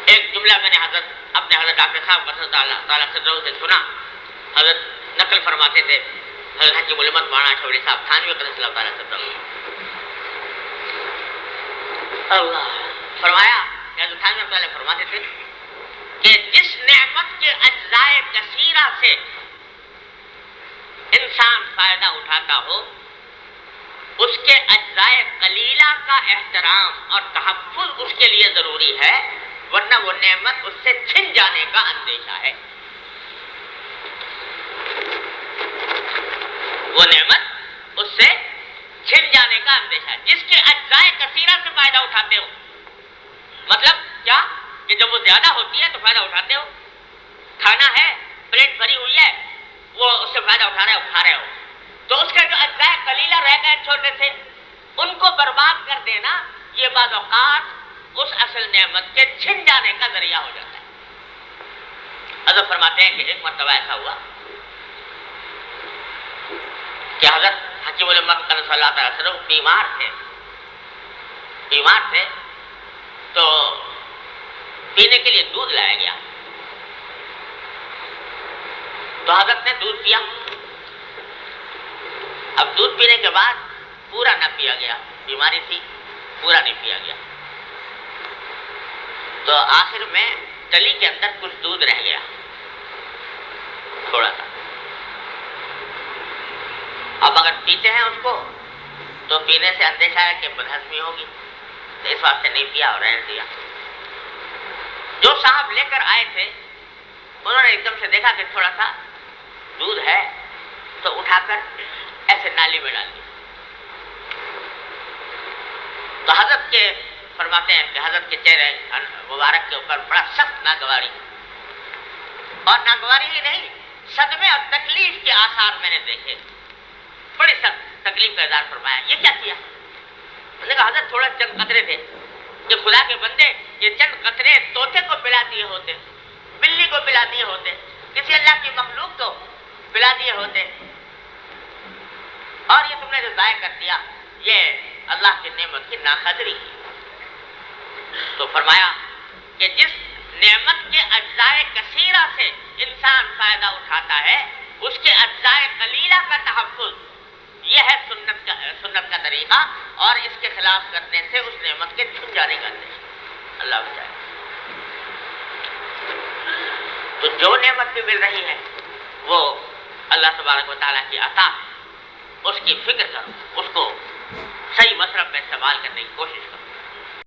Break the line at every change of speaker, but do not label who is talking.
ایک جملہ میں نے اپنے حضرت حافظ صاحب رضی اللہ تعالیٰ سے سنا. حضرت نقل فرماتے تھے حضرت حکیم الامت مولانا شوری صاحب تھانوی قدس اللہ تعالیٰ سے اللہ فرمایا کہ حضرت تھانوی تعالیٰ فرماتے تھے کہ جس نعمت کے اجزائے کثیرہ سے انسان فائدہ اٹھاتا ہو اس کے اجزائے قلیلہ کا احترام اور تحفظ اس کے لیے ضروری ہے، ورنہ وہ نعمت اس سے چھن جانے کا اندیشہ ہے. وہ نعمت اس سے چھن جانے کا اندیشہ ہے جس کے اجزائے کثیرہ سے فائدہ اٹھاتے ہو. مطلب کیا کہ جب وہ زیادہ ہوتی ہے تو فائدہ اٹھاتے ہو. کھانا ہے، پلیٹ بھری ہوئی ہے، وہ اس سے فائدہ اٹھا رہے ہو، کھا رہے ہو، تو اس کے جو اجزائے قلیلہ رہ گئے چھوٹے سے ان کو برباد کر دینا، یہ بعض اوقات اس اصل نعمت کے چھن جانے کا ذریعہ ہو جاتا ہے. حضرت فرماتے ہیں کہ ایک مرتبہ ایسا ہوا کہ حضرت حکیم الامت صلی اللہ تعالیٰ وسلم بیمار تھے تو پینے کے لیے دودھ لایا گیا. تو حضرت نے دودھ پیا. اب دودھ پینے کے بعد پورا نہ پیا گیا، بیماری تھی، پورا نہیں پیا گیا. تو آخر میں تلی کے اندر کچھ دودھ رہ گیا، تھوڑا سا. اب اگر پیتے ہیں اس کو تو پینے سے اندیشہ ہے کہ بدہضمی ہوگی، تو اس واسطے نہیں پیا اور رہنے دیا. جو صاحب لے کر آئے تھے انہوں نے ایک دم سے دیکھا کہ تھوڑا سا دودھ ہے تو اٹھا کر ایسے نالی میں ڈال دیا. تو حضرت کے فرماتے ہیں کہ حضرت کے چہرے مبارک کے اوپر بڑا سخت ناگواری، اور ناگواری ہی نہیں، صدمے اور تکلیف کے آثار میں نے دیکھے. بڑے سخت تکلیف کا اظہار فرمایا. یہ کیا کیا؟ میں نے کہا حضرت تھوڑا چند قطرے تھے کہ خدا کے بندے یہ چند قطرے طوطے کو پلا دیے ہوتے، بلی کو پلا دیے ہوتے، کسی اللہ کی مخلوق کو پلا دیے ہوتے، اور یہ تم نے جو ضائع کر دیا یہ اللہ کی نعمت کی ناقدری. تو فرمایا کہ جس نعمت کے اجزائے کثیرہ سے انسان فائدہ اٹھاتا ہے اس کے اجزائے قلیلہ کا تحفظ، یہ ہے سنت کا طریقہ، اور اس کے خلاف کرنے سے اس نعمت کے چھن جانے کا اندیشہ. اللہ بچائے. تو جو نعمت بھی مل رہی ہے وہ اللہ تبارک و تعالیٰ کی عطا ہے، اس کی فکر کرو، اس کو صحیح مصرف میں استعمال کرنے کی کوشش کرو.